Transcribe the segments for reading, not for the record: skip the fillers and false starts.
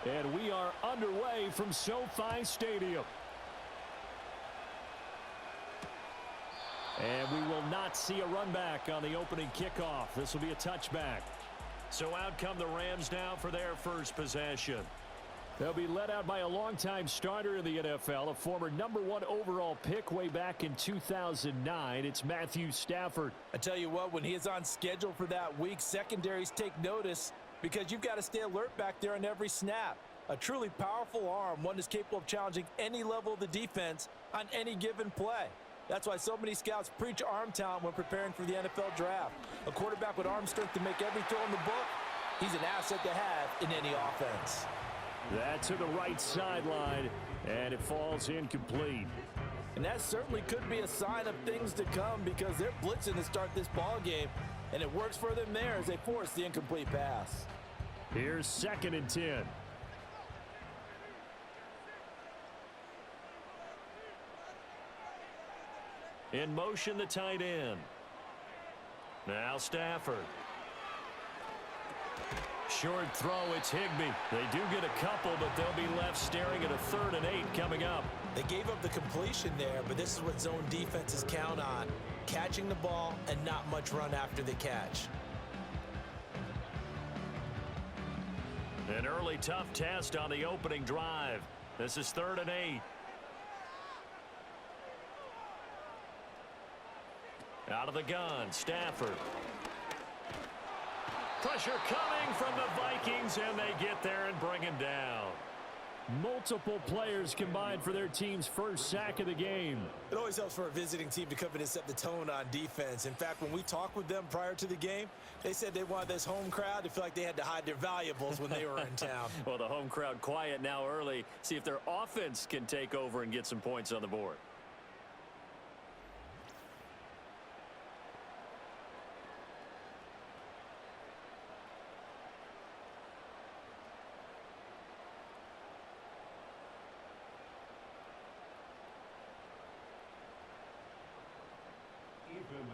And we are underway from SoFi Stadium. And we will not see a run back on the opening kickoff. This will be a touchback. So out come the Rams now for their first possession. They'll be led out by a longtime starter in the NFL, a former #1 overall pick way back in 2009. It's Matthew Stafford. I tell you what, when he is on schedule for that week, secondaries take notice because you've got to stay alert back there on every snap. A truly powerful arm, one that's capable of challenging any level of the defense on any given play. That's why so many scouts preach arm talent when preparing for the NFL draft. A quarterback with arm strength to make every throw in the book, he's an asset to have in any offense. That to the right sideline, and it falls incomplete. And that certainly could be a sign of things to come because they're blitzing to start this ball game, and it works for them there as they force the incomplete pass. Here's 2nd and 10. In motion, the tight end. Now Stafford. Short throw, it's Higbee. They do get a couple, but they'll be left staring at a 3rd and 8 coming up. They gave up the completion there, but this is what zone defenses count on. Catching the ball and not much run after the catch. An early tough test on the opening drive. This is 3rd and 8. Out of the gun, Stafford. Pressure coming from the Vikings, and they get there and bring him down. Multiple players combined for their team's first sack of the game. It always helps for a visiting team to come in and set the tone on defense. In fact, when we talked with them prior to the game, they said they wanted this home crowd to feel like they had to hide their valuables when they were in town. Well, the home crowd quiet now early. See if their offense can take over and get some points on the board.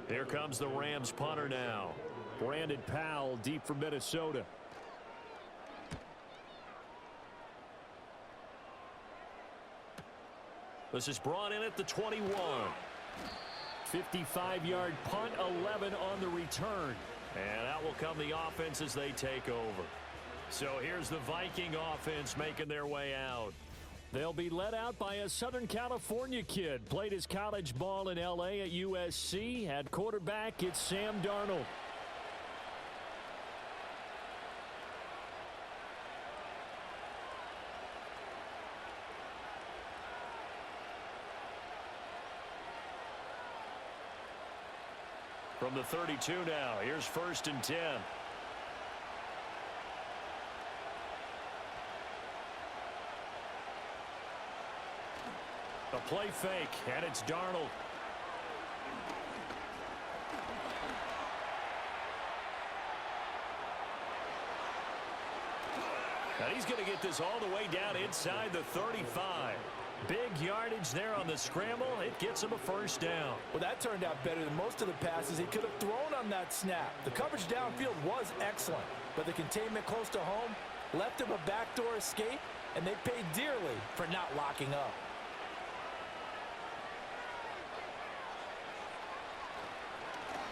Here comes the Rams punter now. Brandon Powell deep from Minnesota. This is brought in at the 21. 55-yard punt, 11 on the return. And out will come the offense as they take over. So here's the Viking offense making their way out. They'll be led out by a Southern California kid. Played his college ball in L.A. at USC. At quarterback, it's Sam Darnold. From the 32 now, here's 1st and 10. A play fake, and it's Darnold. And he's going to get this all the way down inside the 35. Big yardage there on the scramble. It gets him a 1st down. Well, that turned out better than most of the passes he could have thrown on that snap. The coverage downfield was excellent, but the containment close to home left him a backdoor escape, and they paid dearly for not locking up.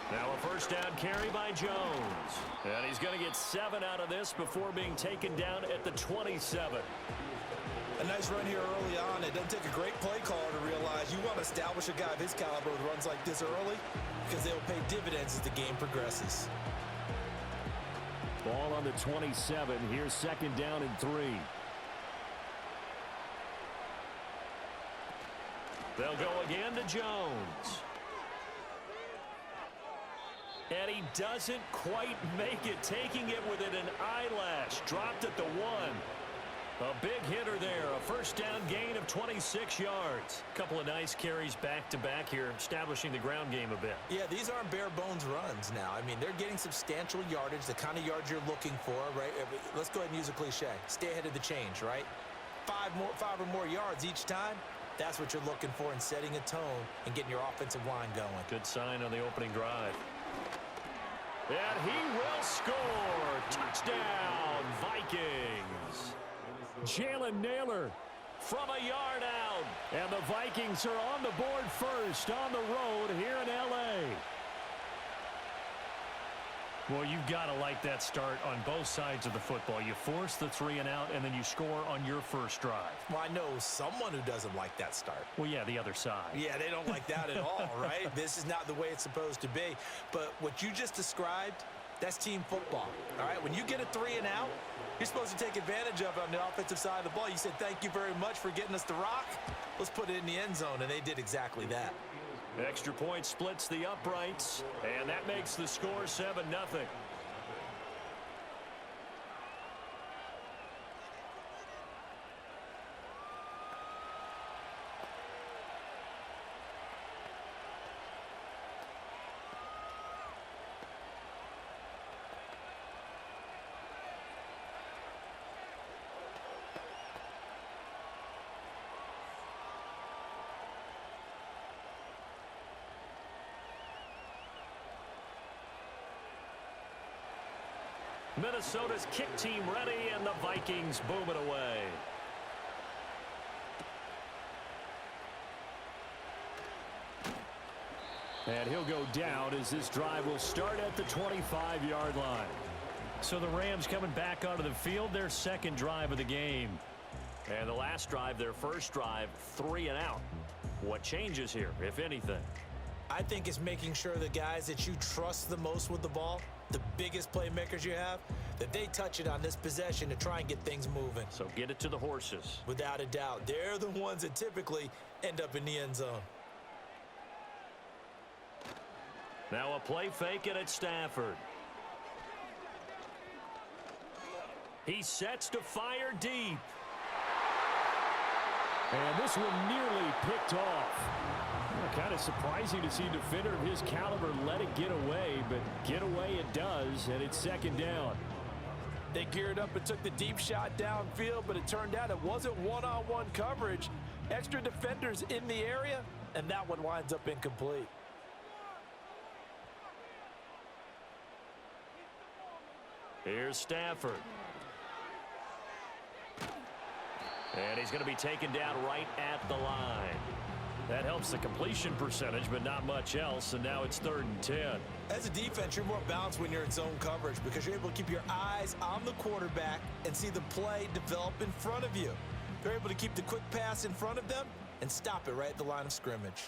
Now a 1st down carry by Jones. And he's going to get 7 out of this before being taken down at the 27. A nice run here early on. It doesn't take a great play caller to realize you want to establish a guy of his caliber with runs like this early because they will pay dividends as the game progresses. Ball on the 27. Here's 2nd down and 3. They'll go again to Jones. And he doesn't quite make it, taking it within an eyelash. Dropped at the 1. A big hitter there, a 1st down gain of 26 yards. A couple of nice carries back-to-back here, establishing the ground game a bit. Yeah, these aren't bare-bones runs now. I mean, they're getting substantial yardage, the kind of yards you're looking for, right? Let's go ahead and use a cliche. Stay ahead of the change, right? 5 or more yards each time. That's what you're looking for in setting a tone and getting your offensive line going. Good sign on the opening drive. And he will score. Touchdown, Vikings. Jalen Naylor from a yard out. And the Vikings are on the board first on the road here in L.A. Well, you've got to like that start on both sides of the football. You force the 3 and out, and then you score on your first drive. Well, I know someone who doesn't like that start. Well, yeah, the other side. Yeah, they don't like that at all, right? This is not the way it's supposed to be. But what you just described, that's team football, all right? When you get a 3 and out, you're supposed to take advantage of it on the offensive side of the ball. You said, thank you very much for getting us the rock. Let's put it in the end zone, and they did exactly that. Extra point splits the uprights, and that makes the score 7-0. Minnesota's kick team ready, and the Vikings boom it away. And he'll go down as this drive will start at the 25-yard line. So the Rams coming back onto the field, their second drive of the game. And the last drive, their first drive, 3 and out. What changes here, if anything? I think it's making sure the guys that you trust the most with the ball, the biggest playmakers you have, that they touch it on this possession to try and get things moving. So get it to the horses. Without a doubt. They're the ones that typically end up in the end zone. Now a play fake, and it's Stafford. He sets to fire deep. And this one nearly picked off. Kind of surprising to see a defender of his caliber let it get away, but get away it does, and it's second down. They geared up and took the deep shot downfield, but it turned out it wasn't one-on-one coverage. Extra defenders in the area, and that one winds up incomplete. Here's Stafford. And he's going to be taken down right at the line. That helps the completion percentage, but not much else, and now it's 3rd and 10. As a defense, you're more balanced when you're in zone coverage because you're able to keep your eyes on the quarterback and see the play develop in front of you. They're able to keep the quick pass in front of them and stop it right at the line of scrimmage.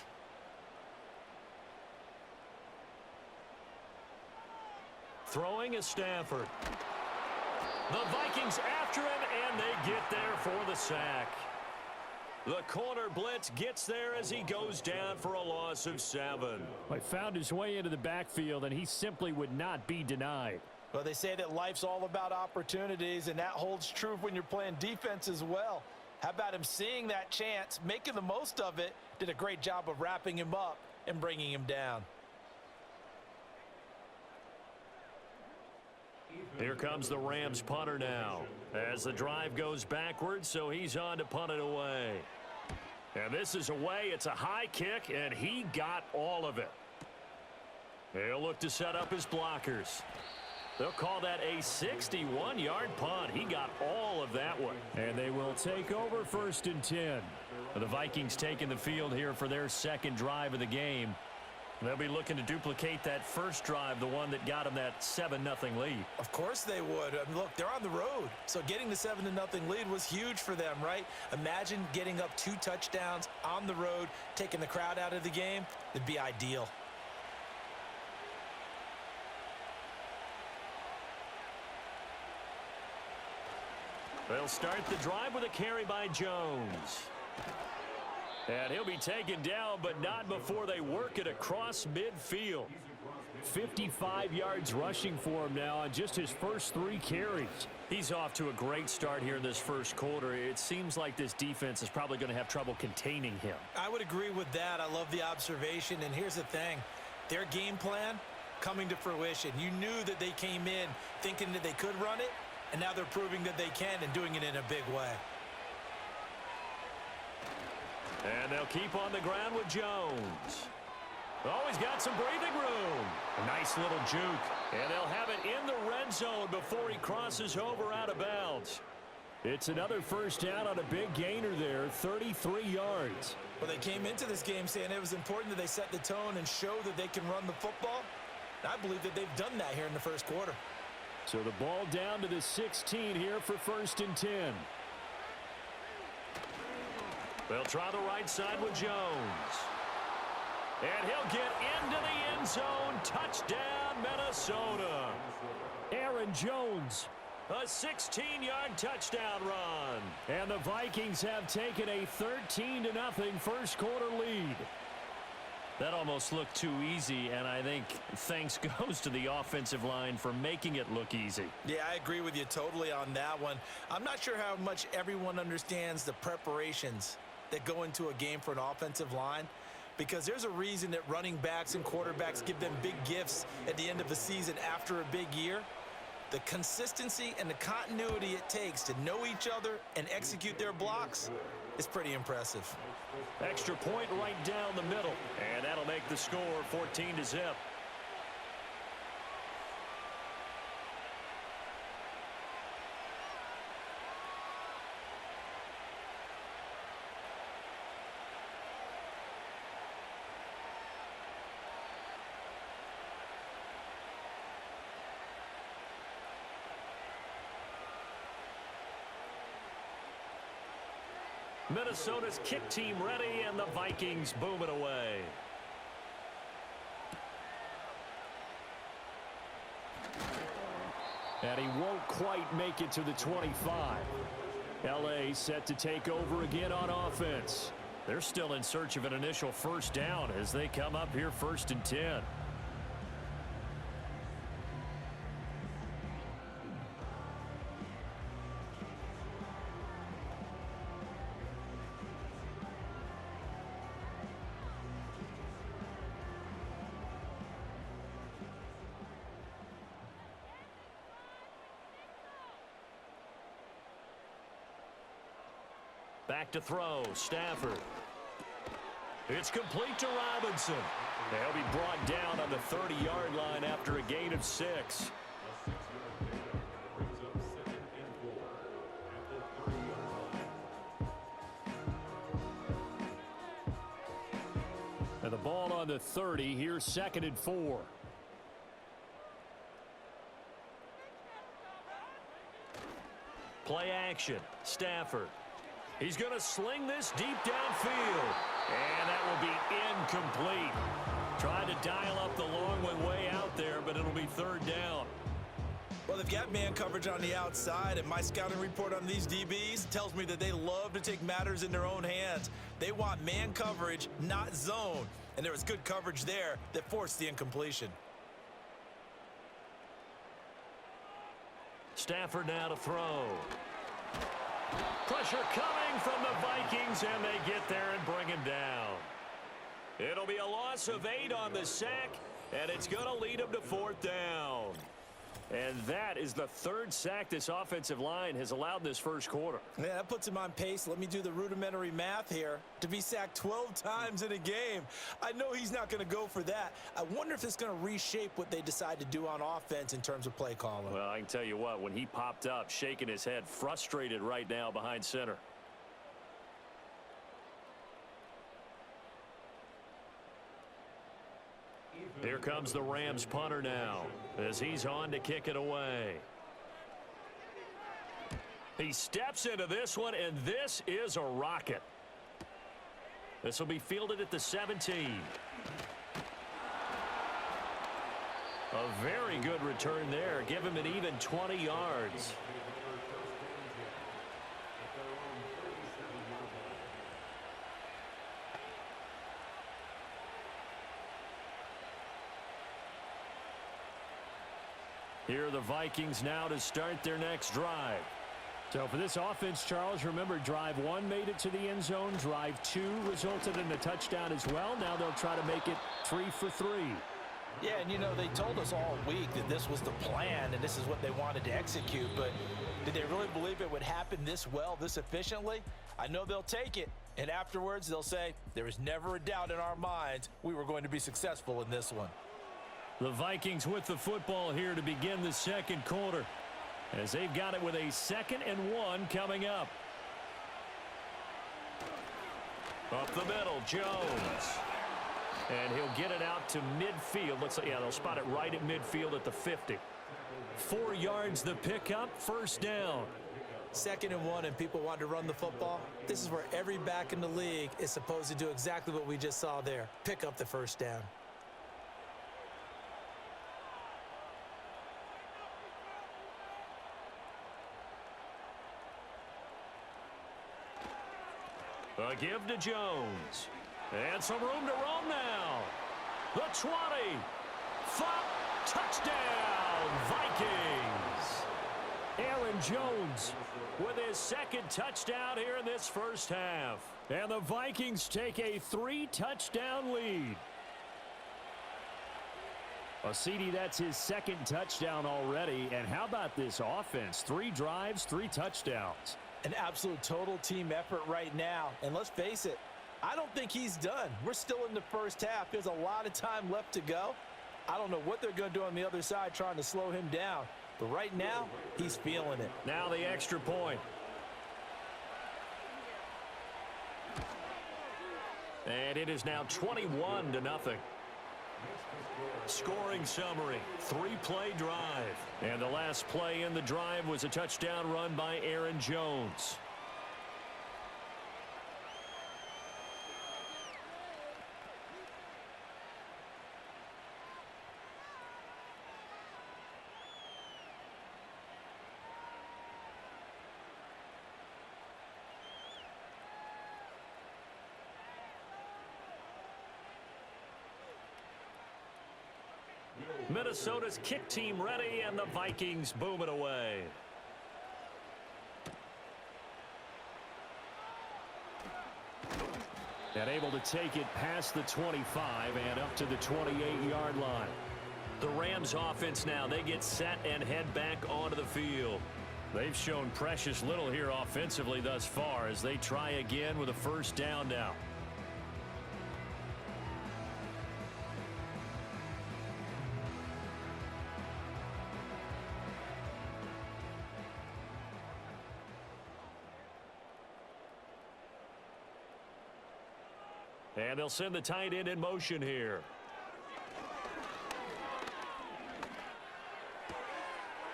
Throwing is Stafford. The Vikings after him, and they get there for the sack. The corner blitz gets there as he goes down for a loss of 7. He found his way into the backfield, and he simply would not be denied. Well, they say that life's all about opportunities, and that holds true when you're playing defense as well. How about him seeing that chance, making the most of it, did a great job of wrapping him up and bringing him down. Here comes the Rams punter now as the drive goes backwards, so he's on to punt it away. And this is away. It's a high kick, and he got all of it. He'll look to set up his blockers. They'll call that a 61-yard punt. He got all of that one. And they will take over 1st and 10. The Vikings taking the field here for their second drive of the game. They'll be looking to duplicate that first drive, the one that got them that 7-0 lead. Of course they would. I mean, look, they're on the road. So getting the 7-0 lead was huge for them, right? Imagine getting up 2 touchdowns on the road, taking the crowd out of the game. It'd be ideal. They'll start the drive with a carry by Jones. And he'll be taken down, but not before they work it across midfield. 55 yards rushing for him now on just his first 3 carries. He's off to a great start here in this first quarter. It seems like this defense is probably going to have trouble containing him. I would agree with that. I love the observation. And here's the thing. Their game plan coming to fruition. You knew that they came in thinking that they could run it, and now they're proving that they can and doing it in a big way. And they'll keep on the ground with Jones. Oh, he's got some breathing room. A nice little juke. And they'll have it in the red zone before he crosses over out of bounds. It's another first down on a big gainer there, 33 yards. Well, they came into this game saying it was important that they set the tone and show that they can run the football. I believe that they've done that here in the first quarter. So the ball down to the 16 here for 1st and 10. They'll try the right side with Jones. And he'll get into the end zone. Touchdown, Minnesota. Aaron Jones. A 16-yard touchdown run. And the Vikings have taken a 13-0 first quarter lead. That almost looked too easy, and I think thanks goes to the offensive line for making it look easy. Yeah, I agree with you totally on that one. I'm not sure how much everyone understands the preparations that go into a game for an offensive line, because there's a reason that running backs and quarterbacks give them big gifts at the end of the season after a big year. The consistency and the continuity it takes to know each other and execute their blocks is pretty impressive. Extra point right down the middle, and that'll make the score 14-0. Minnesota's kick team ready, and the Vikings boom it away. And he won't quite make it to the 25. LA set to take over again on offense. They're still in search of an initial first down as they come up here 1st and 10. Back to throw, Stafford. It's complete to Robinson. They'll be brought down on the 30-yard line after a gain of 6. And the ball on the 30, here's 2nd and 4. Play action, Stafford. He's going to sling this deep downfield. And that will be incomplete. Trying to dial up the long one way out there, but it'll be 3rd down. Well, they've got man coverage on the outside, and my scouting report on these DBs tells me that they love to take matters in their own hands. They want man coverage, not zone. And there was good coverage there that forced the incompletion. Stafford now to throw. Pressure coming from the Vikings, and they get there and bring him down. It'll be a loss of 8 on the sack, and it's going to lead him to 4th down. And that is the 3rd sack this offensive line has allowed this first quarter. Yeah, that puts him on pace. Let me do the rudimentary math here. To be sacked 12 times in a game, I know he's not going to go for that. I wonder if it's going to reshape what they decide to do on offense in terms of play calling. Well, I can tell you what, when he popped up, shaking his head, frustrated right now behind center. Here comes the Rams punter now as he's on to kick it away. He steps into this one, and this is a rocket. This will be fielded at the 17. A very good return there. Give him an even 20 yards. Here are the Vikings now to start their next drive. So for this offense, Charles, remember, drive 1 made it to the end zone. Drive 2 resulted in a touchdown as well. Now they'll try to make it 3 for 3. Yeah, and you know, they told us all week that this was the plan and this is what they wanted to execute, but did they really believe it would happen this well, this efficiently? I know they'll take it, and afterwards they'll say, there was never a doubt in our minds we were going to be successful in this one. The Vikings with the football here to begin the second quarter. as they've got it with a 2nd and 1 coming up. Up the middle, Jones. And he'll get it out to midfield. Looks like, yeah, they'll spot it right at midfield at the 50. 4 yards the pickup, 1st down. 2nd and 1 and people want to run the football. This is where every back in the league is supposed to do exactly what we just saw there. Pick up the 1st down. A give to Jones. And some room to roam now. The 20. Touchdown, Vikings. Aaron Jones with his 2nd touchdown here in this 1st half. And the Vikings take a 3-touchdown lead. Well, CD, that's his 2nd touchdown already. And how about this offense? 3 drives, 3 touchdowns. An absolute total team effort right now. And let's face it, I don't think he's done. We're still in the 1st half. There's a lot of time left to go. I don't know what they're going to do on the other side trying to slow him down. But right now, he's feeling it. Now the extra point. And it is now 21-0. Scoring summary, 3-play drive. And the last play in the drive was a touchdown run by Aaron Jones. Minnesota's kick team ready, and the Vikings boom it away. And able to take it past the 25 and up to the 28-yard line. The Rams offense now, they get set and head back onto the field. They've shown precious little here offensively thus far as they try again with a 1st down now. And they'll send the tight end in motion here.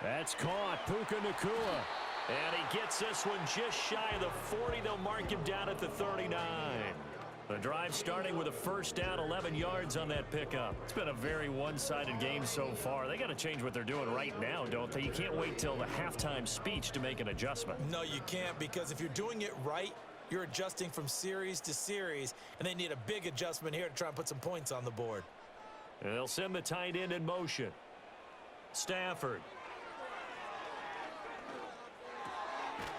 That's caught. Puka Nacua. And he gets this one just shy of the 40. They'll mark him down at the 39. The drive starting with a 1st down, 11 yards on that pickup. It's been a very one-sided game so far. They got to change what they're doing right now, don't they? You can't wait till the halftime speech to make an adjustment. No, you can't, because if you're doing it right, you're adjusting from series to series, and they need a big adjustment here to try and put some points on the board. And they'll send the tight end in motion. Stafford.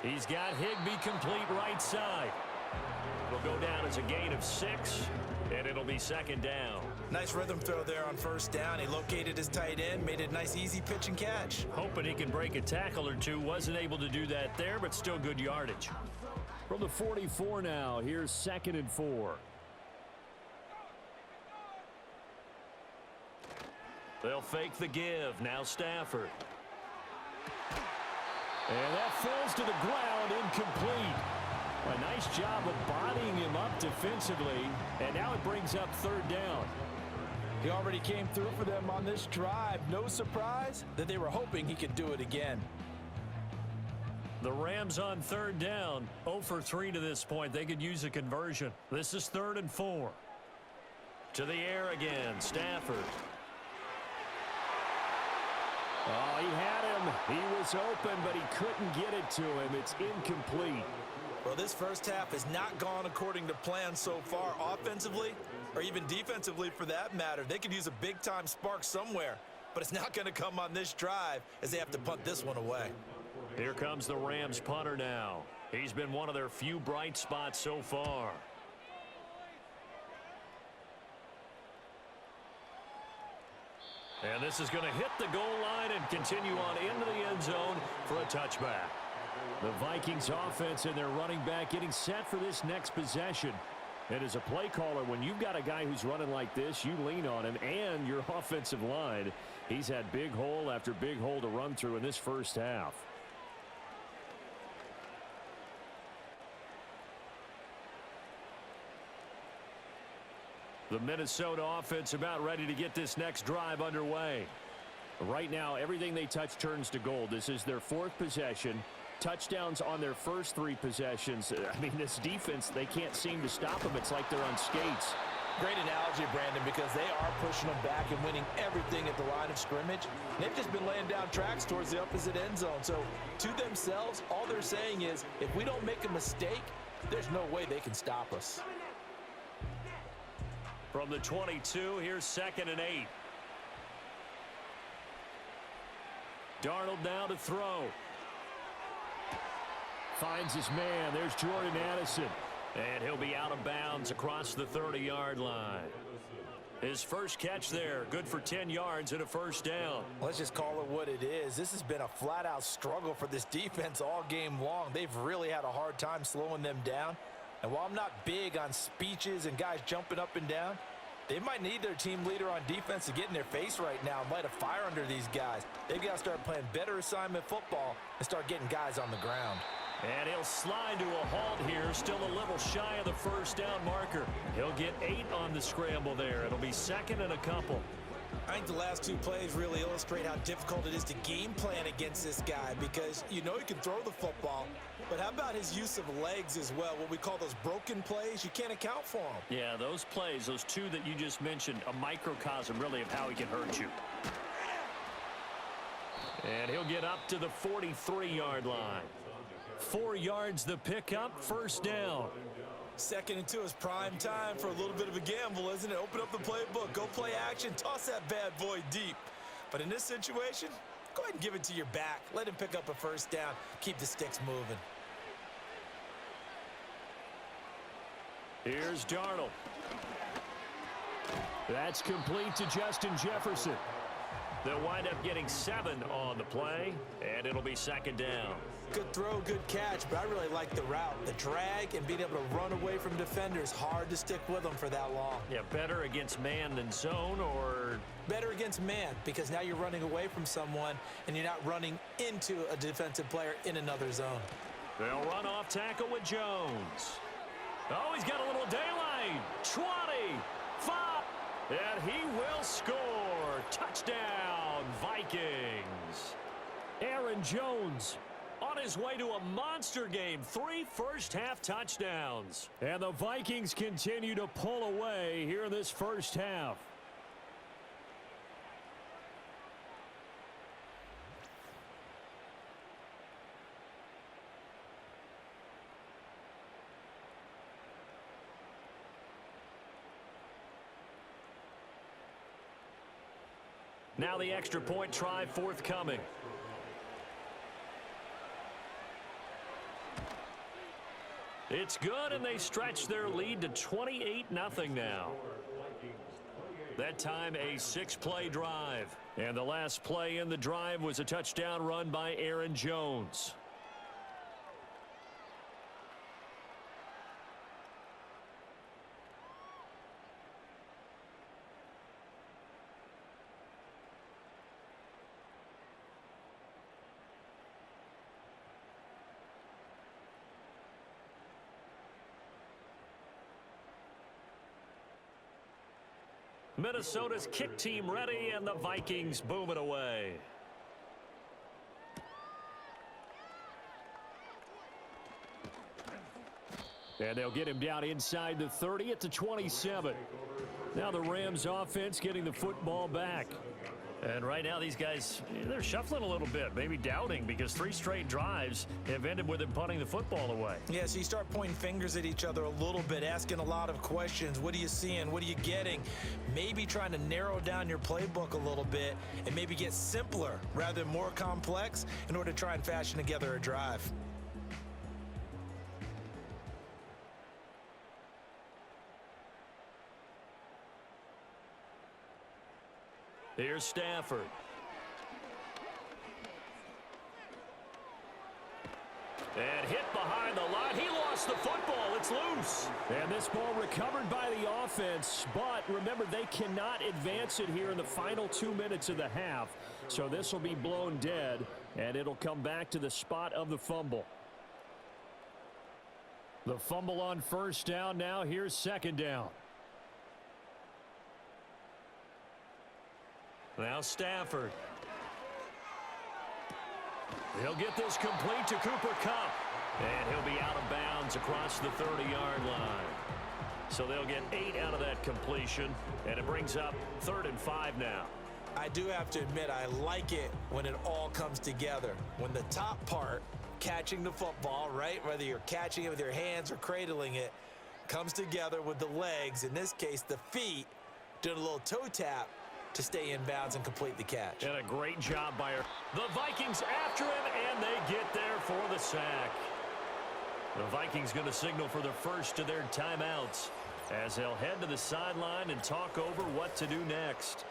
He's got Higbee complete right side. It'll go down as a gain of 6, and it'll be 2nd down. Nice rhythm throw there on 1st down. He located his tight end, made it a nice, easy pitch and catch. Hoping he can break a tackle or two. Wasn't able to do that there, but still good yardage. From the 44 now, here's 2nd and 4. They'll fake the give. Now Stafford. And that falls to the ground, incomplete. A nice job of bodying him up defensively, and now it brings up 3rd down. He already came through for them on this drive. No surprise that they were hoping he could do it again. The Rams on 3rd down, 0 for 3 to this point. They could use a conversion. This is 3rd and 4. To the air again, Stafford. Oh, he had him. He was open, but he couldn't get it to him. It's incomplete. Well, this 1st half has not gone according to plan so far offensively, or even defensively for that matter. They could use a big-time spark somewhere, but it's not going to come on this drive as they have to punt this one away. Here comes the Rams punter now. He's been one of their few bright spots so far. And this is going to hit the goal line and continue on into the end zone for a touchback. The Vikings offense and their running back getting set for this next possession. And as a play caller, when you've got a guy who's running like this, you lean on him and your offensive line. He's had big hole after big hole to run through in this first half. The Minnesota offense about ready to get this next drive underway. Right now, everything they touch turns to gold. This is their fourth possession. Touchdowns on their first three possessions. I mean, this defense, they can't seem to stop them. It's like they're on skates. Great analogy, Brandon, because they are pushing them back and winning everything at the line of scrimmage. They've just been laying down tracks towards the opposite end zone. So, to themselves, all they're saying is, if we don't make a mistake, there's no way they can stop us. From the 22, here's 2nd and 8. Darnold now to throw. Finds his man. There's Jordan Addison. And he'll be out of bounds across the 30-yard line. His first catch there, good for 10 yards and a first down. Let's just call it what it is. This has been a flat-out struggle for this defense all game long. They've really had a hard time slowing them down. And while I'm not big on speeches and guys jumping up and down, they might need their team leader on defense to get in their face right now and light a fire under these guys. They've got to start playing better assignment football and start getting guys on the ground. And he'll slide to a halt here, still a little shy of the first down marker. He'll get 8 on the scramble there. It'll be 2nd and a couple. I think the last two plays really illustrate how difficult it is to game plan against this guy, because you know he can throw the football, but how about his use of legs as well? What we call those broken plays, you can't account for them. Yeah, those plays, those two that you just mentioned, a microcosm really of how he can hurt you. And he'll get up to the 43-yard line. 4 yards the pickup, first down. 2nd and 2 is prime time for a little bit of a gamble, isn't it? Open up the playbook, go play action, toss that bad boy deep. But in this situation, go ahead and give it to your back. Let him pick up a first down. Keep the sticks moving. Here's Darnold. That's complete to Justin Jefferson. They'll wind up getting 7 on the play, and it'll be 2nd down. Good throw, good catch, but I really like the route. The drag and being able to run away from defenders, hard to stick with them for that long. Yeah, better against man than zone, or? Better against man, because now you're running away from someone and you're not running into a defensive player in another zone. They'll run off tackle with Jones. Oh, he's got a little daylight. 20, 5, and he will score. Touchdown, Vikings. Aaron Jones on his way to a monster game. 3 first-half touchdowns. And the Vikings continue to pull away here in this first half. Now the extra point try forthcoming. It's good, and they stretch their lead to 28-0 now. That time a 6-play drive. And the last play in the drive was a touchdown run by Aaron Jones. Minnesota's kick team ready, and the Vikings boom it away. And they'll get him down inside the 30 at the 27. Now the Rams offense getting the football back. And right now these guys, they're shuffling a little bit, maybe doubting, because 3 straight drives have ended with them punting the football away. Yeah, so you start pointing fingers at each other a little bit, asking a lot of questions. What are you seeing? What are you getting? Maybe trying to narrow down your playbook a little bit and maybe get simpler rather than more complex in order to try and fashion together a drive. Here's Stafford. And hit behind the line. He lost the football. It's loose. And this ball recovered by the offense. But remember, they cannot advance it here in the final 2 minutes of the half. So this will be blown dead, and it'll come back to the spot of the fumble. The fumble on first down now. Here's second down. Now Stafford. He'll get this complete to Cooper Kupp. And he'll be out of bounds across the 30-yard line. So they'll get 8 out of that completion. And it brings up 3rd and 5 now. I do have to admit, I like it when it all comes together. When the top part, catching the football, right, whether you're catching it with your hands or cradling it, comes together with the legs, in this case the feet, doing a little toe tap to stay in bounds and complete the catch. And a great job by her. The Vikings after him, and they get there for the sack. The Vikings going to signal for the first of their timeouts as they'll head to the sideline and talk over what to do next.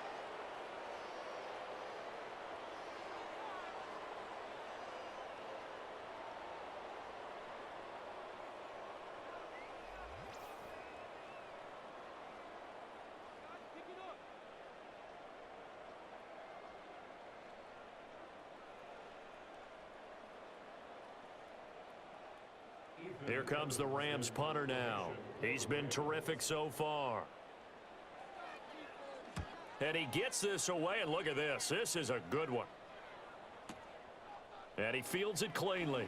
Here comes the Rams punter now. He's been terrific so far. And he gets this away, and look at this. This is a good one. And he fields it cleanly.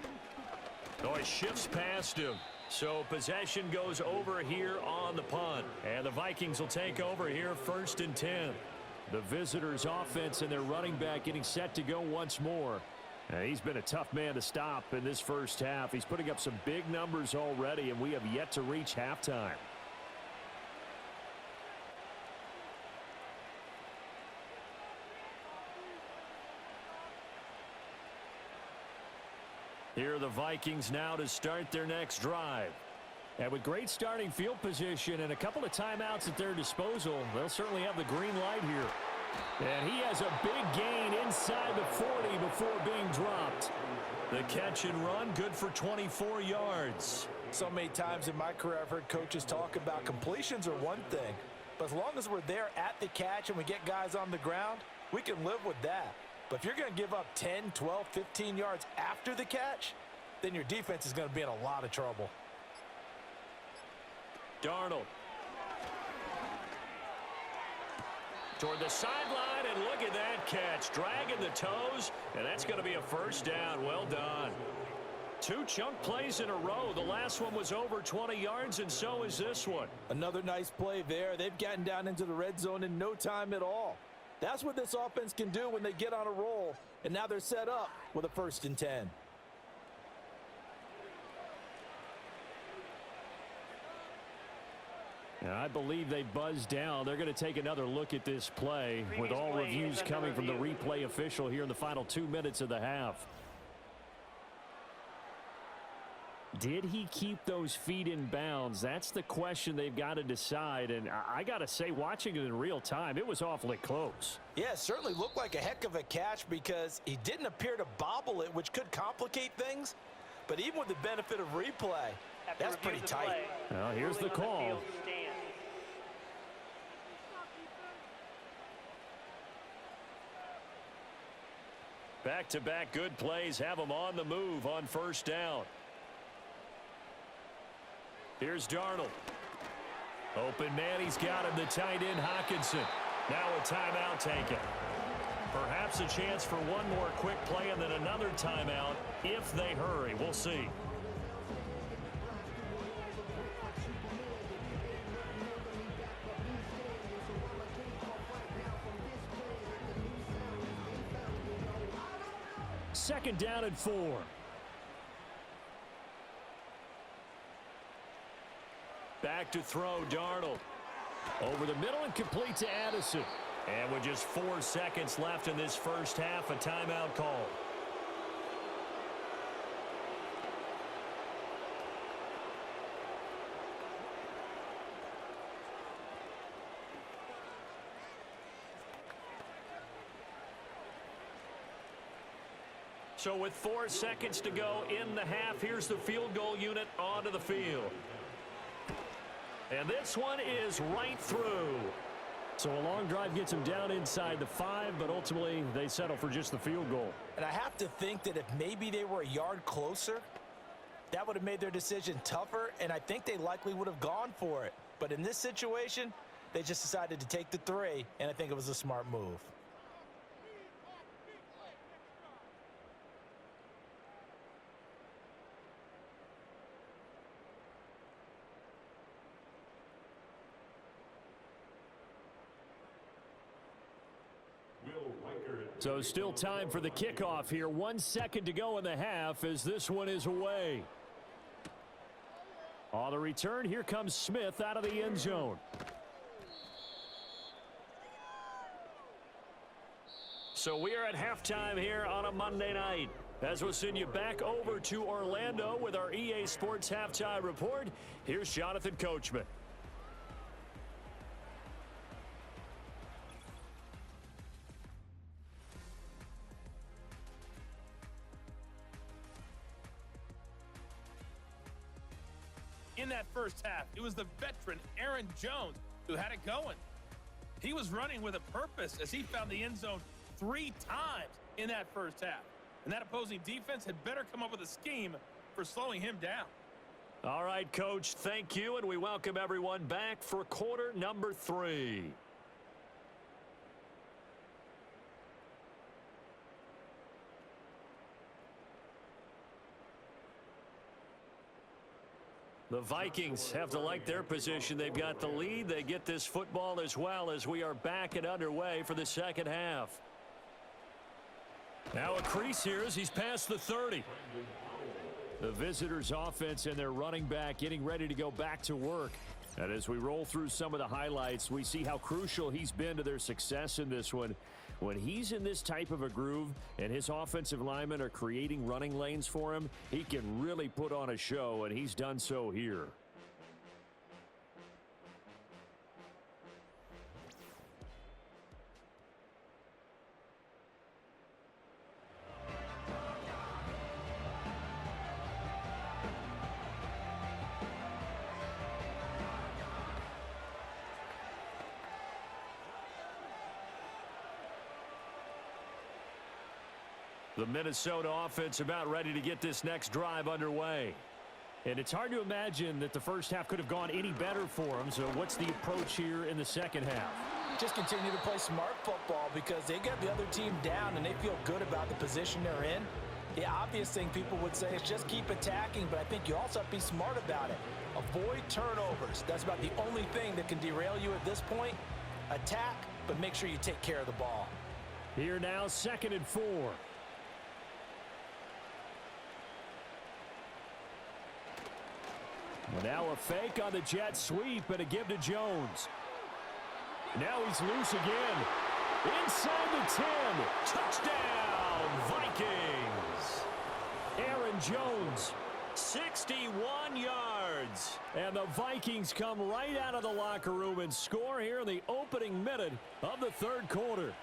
Oh, he shifts past him. So possession goes over here on the punt. And the Vikings will take over here 1st and 10. The visitors' offense and their running back getting set to go once more. He's been a tough man to stop in this first half. He's putting up some big numbers already, and we have yet to reach halftime. Here are the Vikings now to start their next drive. And with great starting field position and a couple of timeouts at their disposal, they'll certainly have the green light here. And he has a big gain inside the 40 before being dropped. The catch and run, good for 24 yards. So many times in my career I've heard coaches talk about completions are one thing, but as long as we're there at the catch and we get guys on the ground, we can live with that. But if you're going to give up 10, 12, 15 yards after the catch, then your defense is going to be in a lot of trouble. Darnold. Toward the sideline, and look at that catch. Dragging the toes, and that's going to be a first down. Well done. 2 chunk plays in a row. The last one was over 20 yards, and so is this one. Another nice play there. They've gotten down into the red zone in no time at all. That's what this offense can do when they get on a roll, and now they're set up with a 1st and 10. I believe they buzzed down. They're going to take another look at this play with all reviews coming from the replay official here in the final 2 minutes of the half. Did he keep those feet in bounds? That's the question they've got to decide. And I got to say, watching it in real time, it was awfully close. Yeah, it certainly looked like a heck of a catch because he didn't appear to bobble it, which could complicate things. But even with the benefit of replay, that's pretty tight. Well, here's the call. Back-to-back good plays have them on the move on first down. Here's Darnold. Open man, he's got him, the tight end Hockenson. Now a timeout taken. Perhaps a chance for one more quick play and then another timeout if they hurry. We'll see. Second down and 4. Back to throw, Darnold. Over the middle and complete to Addison. And with just 4 seconds left in this first half, a timeout call. So with 4 seconds to go in the half, here's the field goal unit onto the field. And this one is right through. So a long drive gets them down inside the 5, but ultimately they settle for just the field goal. And I have to think that if maybe they were a yard closer, that would have made their decision tougher, and I think they likely would have gone for it. But in this situation, they just decided to take the 3, and I think it was a smart move. So still time for the kickoff here. 1 second to go in the half as this one is away. On the return, here comes Smith out of the end zone. So we are at halftime here on a Monday night. As we'll send you back over to Orlando with our EA Sports Halftime Report, here's Jonathan Coachman. In that first half, it was the veteran Aaron Jones who had it going. He was running with a purpose as he found the end zone 3 times in that first half. And that opposing defense had better come up with a scheme for slowing him down. All right, Coach, thank you, and we welcome everyone back for quarter number 3. The Vikings have to like their position. They've got the lead. They get this football as well as we are back and underway for the second half. Now a crease here as he's past the 30. The visitors' offense and their running back getting ready to go back to work. And as we roll through some of the highlights, we see how crucial he's been to their success in this one. When he's in this type of a groove and his offensive linemen are creating running lanes for him, he can really put on a show, and he's done so here. The Minnesota offense about ready to get this next drive underway. And it's hard to imagine that the first half could have gone any better for them. So what's the approach here in the second half? Just continue to play smart football because they get the other team down and they feel good about the position they're in. The obvious thing people would say is just keep attacking, but I think you also have to be smart about it. Avoid turnovers. That's about the only thing that can derail you at this point. Attack, but make sure you take care of the ball. Here now, 2nd and 4. Well, now a fake on the jet sweep and a give to Jones. Now he's loose again. Inside the 10. Touchdown, Vikings! Aaron Jones. 61 yards. And the Vikings come right out of the locker room and score here in the opening minute of the 3rd quarter.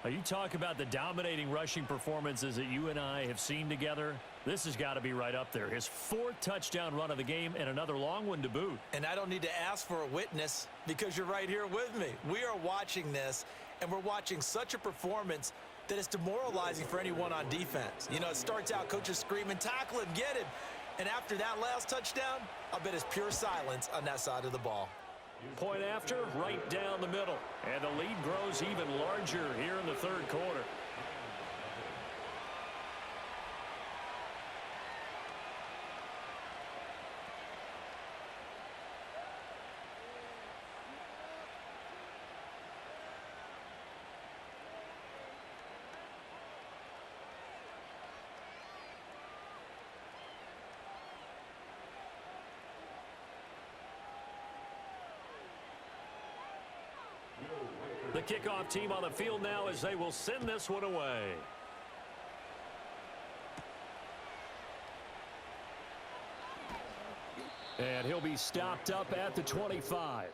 You talk about the dominating rushing performances that you and I have seen together. This has got to be right up there. His 4th touchdown run of the game and another long one to boot. And I don't need to ask for a witness because you're right here with me. We are watching this, and we're watching such a performance that it's demoralizing for anyone on defense. You know, it starts out coaches screaming, tackle him, get him. And after that last touchdown, I bet it's pure silence on that side of the ball. Point after, right down the middle. And the lead grows even larger here in the 3rd quarter. The kickoff team on the field now as they will send this one away. And he'll be stopped up at the 25.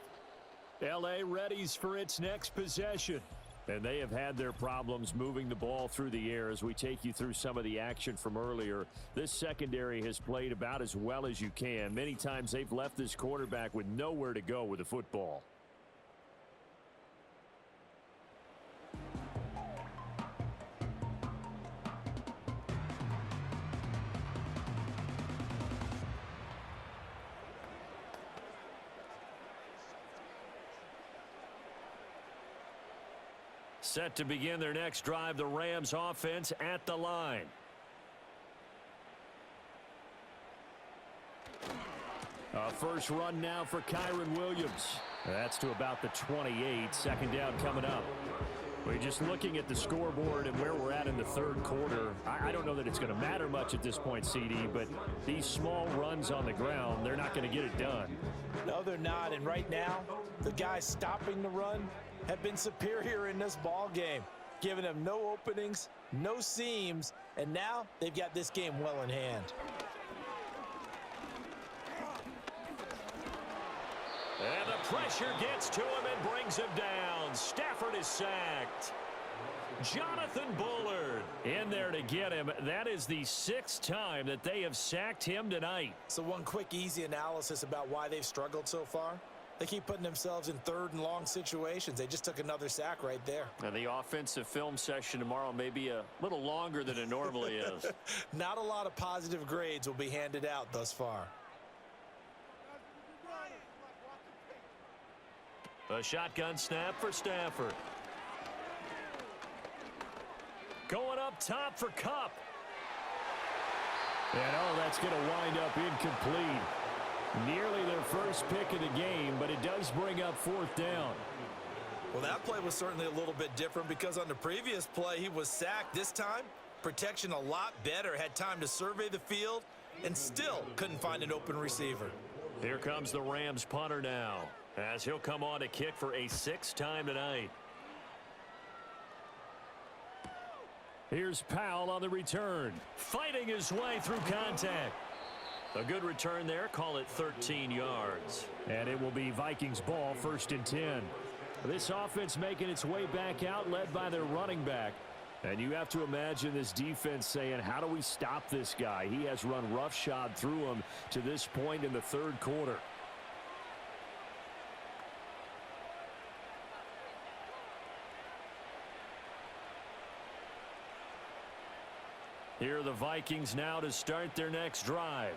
L.A. readies for its next possession. And they have had their problems moving the ball through the air. As we take you through some of the action from earlier, this secondary has played about as well as you can. Many times they've left this quarterback with nowhere to go with the football. Set to begin their next drive, the Rams offense at the line. First run now for Kyren Williams. That's to about the 28. Second down coming up. We're just looking at the scoreboard and where we're at in the third quarter. I don't know that it's going to matter much at this point, CD, but these small runs on the ground, they're not going to get it done. No, they're not. And right now, the guys stopping the run have been superior in this ball game, giving them no openings, no seams, and now they've got this game well in hand. And the pressure gets to him and brings him down. Stafford is sacked. Jonathan Bullard in there to get him. That is the 6th time that they have sacked him tonight. So one quick, easy analysis about why they've struggled so far. They keep putting themselves in third and long situations. They just took another sack right there. And the offensive film session tomorrow may be a little longer than it normally is. Not a lot of positive grades will be handed out thus far. A shotgun snap for Stafford. Going up top for Kupp. And that's going to wind up incomplete. Nearly their first pick of the game, but it does bring up 4th down. Well, that play was certainly a little bit different because on the previous play, he was sacked. This time, protection a lot better. Had time to survey the field and still couldn't find an open receiver. Here comes the Rams punter now, as he'll come on to kick for a 6th time tonight. Here's Powell on the return, fighting his way through contact. A good return there, call it 13 yards. And it will be Vikings ball, 1st and 10. This offense making its way back out, led by their running back. And you have to imagine this defense saying, how do we stop this guy? He has run roughshod through him to this point in the third quarter. Here are the Vikings now to start their next drive.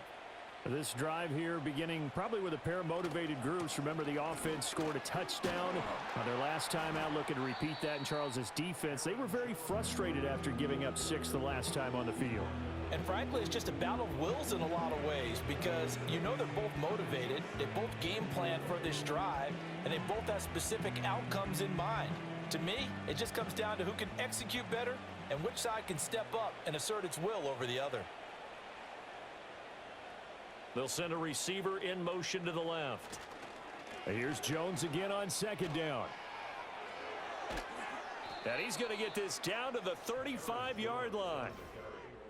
This drive here beginning probably with a pair of motivated groups. Remember, the offense scored a touchdown on their last time out, looking to repeat that in Charles's defense. They were very frustrated after giving up 6 the last time on the field. And frankly, it's just a battle of wills in a lot of ways because you know they're both motivated. They both game plan for this drive, and they both have specific outcomes in mind. To me, it just comes down to who can execute better and which side can step up and assert its will over the other. They'll send a receiver in motion to the left. Here's Jones again on 2nd down. And he's going to get this down to the 35-yard line.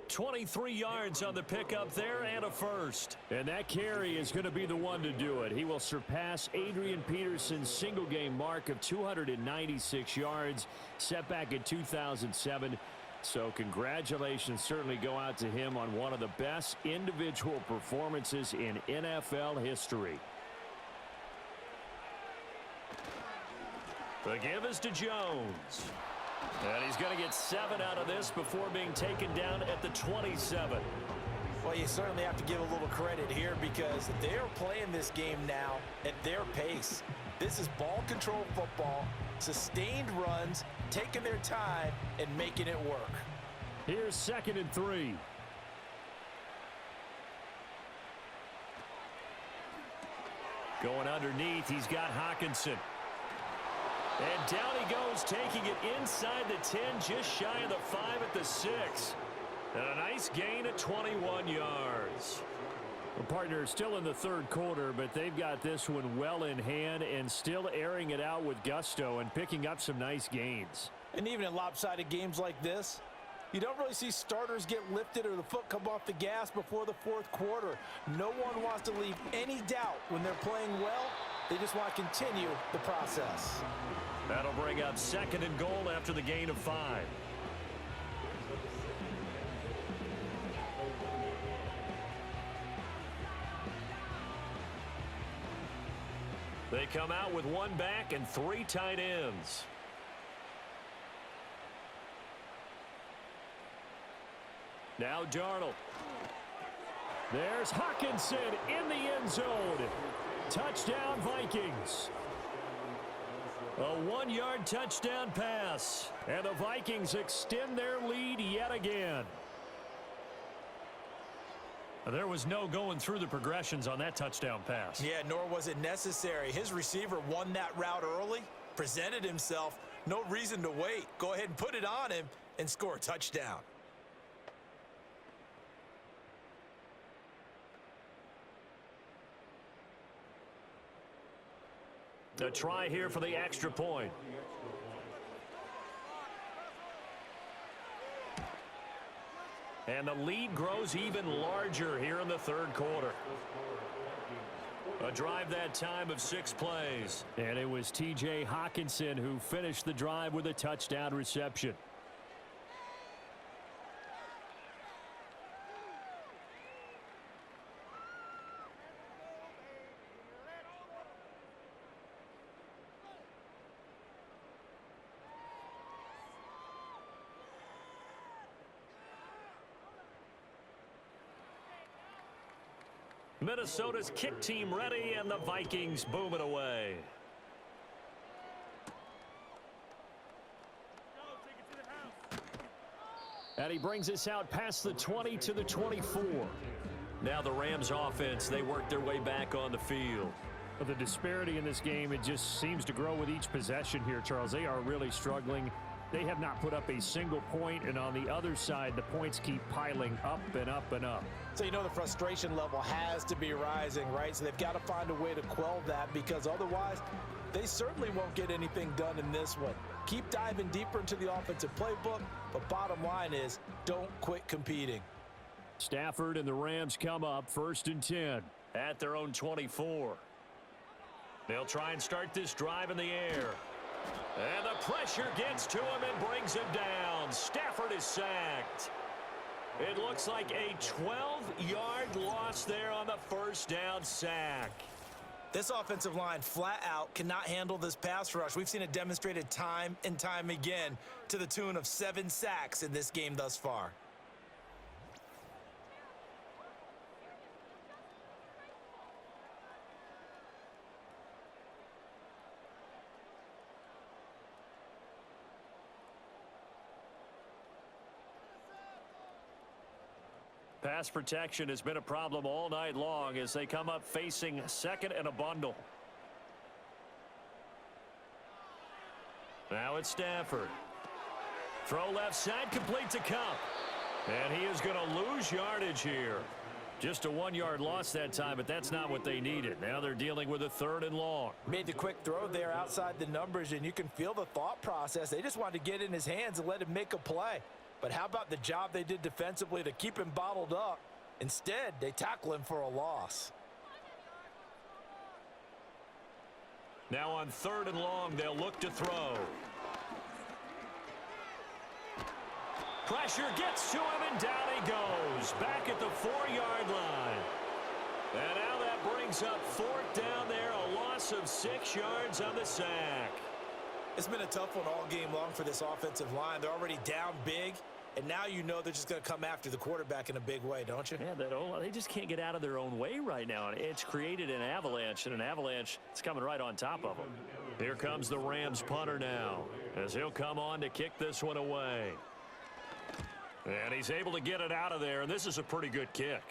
23 yards on the pickup there and a first. And that carry is going to be the one to do it. He will surpass Adrian Peterson's single-game mark of 296 yards, set back in 2007. So congratulations certainly go out to him on one of the best individual performances in NFL history. The give is to Jones. And he's going to get 7 out of this before being taken down at the 27. Well, you certainly have to give a little credit here because they're playing this game now at their pace. This is ball control football, sustained runs, taking their time and making it work. Here's 2nd and 3. Going underneath, he's got Hawkinson. And down he goes, taking it inside the 10, just shy of the 5 at the 6. And a nice gain at 21 yards. The partner still in the third quarter, but they've got this one well in hand and still airing it out with gusto and picking up some nice gains. And even in lopsided games like this, you don't really see starters get lifted or the foot come off the gas before the fourth quarter. No one wants to leave any doubt when they're playing well. They just want to continue the process. That'll bring up 2nd and goal after the gain of 5. They come out with 1 back and 3 tight ends. Now Darnold. There's Hawkinson in the end zone. Touchdown, Vikings. A 1-yard touchdown pass. And the Vikings extend their lead yet again. There was no going through the progressions on that touchdown pass. Yeah, nor was it necessary. His receiver won that route early, presented himself. No reason to wait. Go ahead and put it on him and score a touchdown. A try here for the extra point. And the lead grows even larger here in the 3rd quarter. A drive that time of 6 plays. And it was T.J. Hawkinson who finished the drive with a touchdown reception. Minnesota's kick team ready, and the Vikings boom it away. And he brings us out past the 20 to the 24. Now the Rams offense, they work their way back on the field. But the disparity in this game, it just seems to grow with each possession here, Charles. They are really struggling. They have not put up a single point, and on the other side, the points keep piling up and up and up. So you know the frustration level has to be rising, right? So they've got to find a way to quell that, because otherwise they certainly won't get anything done in this one. Keep diving deeper into the offensive playbook, but bottom line is don't quit competing. Stafford and the Rams come up 1st and 10. At their own 24. They'll try and start this drive in the air. And the pressure gets to him and brings him down. Stafford is sacked. It looks like a 12-yard loss there on the 1st down sack. This offensive line flat out cannot handle this pass rush. We've seen it demonstrated time and time again to the tune of 7 sacks in this game thus far. Pass protection has been a problem all night long as they come up facing 2nd and a bundle. Now it's Stafford. Throw left side, complete to Cup. And he is going to lose yardage here. Just a 1-yard loss that time, but that's not what they needed. Now they're dealing with a 3rd and long. Made the quick throw there outside the numbers, and you can feel the thought process. They just wanted to get in his hands and let him make a play. But how about the job they did defensively to keep him bottled up? Instead, they tackle him for a loss. Now on 3rd and long, they'll look to throw. Pressure gets to him, and down he goes. Back at the 4-yard line. And now that brings up 4th down there, a loss of 6 yards on the sack. It's been a tough one all game long for this offensive line. They're already down big, and now you know they're just going to come after the quarterback in a big way, don't you? Yeah, they just can't get out of their own way right now. It's created an avalanche, and an avalanche is coming right on top of them. Here comes the Rams punter now, as he'll come on to kick this one away. And he's able to get it out of there, and this is a pretty good kick.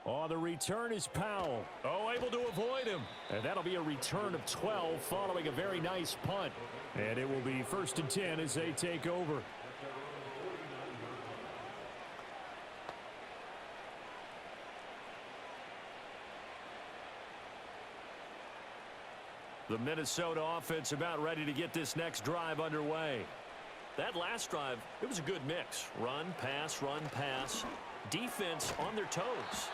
On the return is Powell. Oh, able to avoid him. And that'll be a return of 12 following a very nice punt. And it will be 1st and 10 as they take over. The Minnesota offense about ready to get this next drive underway. That last drive, it was a good mix. Run, pass, defense on their toes.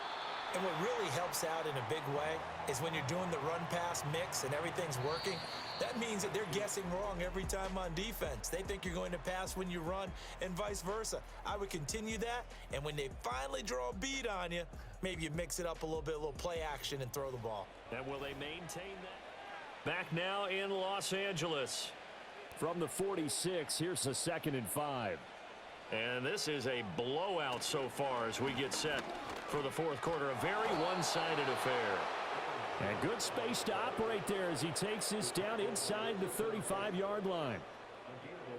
And what really helps out in a big way is when you're doing the run-pass mix and everything's working, that means that they're guessing wrong every time on defense. They think you're going to pass when you run and vice versa. I would continue that, and when they finally draw a beat on you, maybe you mix it up a little bit, a little play action, and throw the ball. And will they maintain that? Back now in Los Angeles. From the 46, here's the 2nd and 5. And this is a blowout so far as we get set for the fourth quarter. A very one-sided affair. And good space to operate there as he takes this down inside the 35-yard line.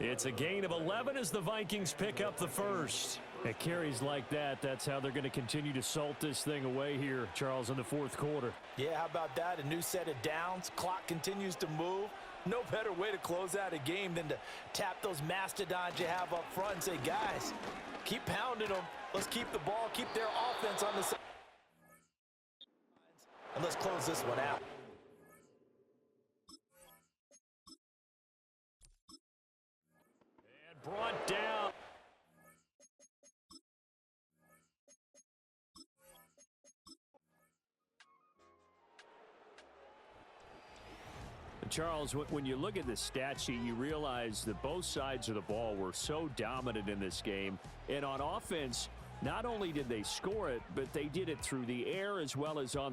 It's a gain of 11 as the Vikings pick up the first. At carries like that, that's how they're going to continue to salt this thing away here, Charles, in the fourth quarter. Yeah, how about that? A new set of downs. Clock continues to move. No better way to close out a game than to tap those mastodons you have up front and say, guys, keep pounding them. Let's keep the ball, keep their offense on the side. And let's close this one out. And brought down. Charles, when you look at the stat sheet, you realize that both sides of the ball were so dominant in this game. And on offense, not only did they score it, but they did it through the air as well as on the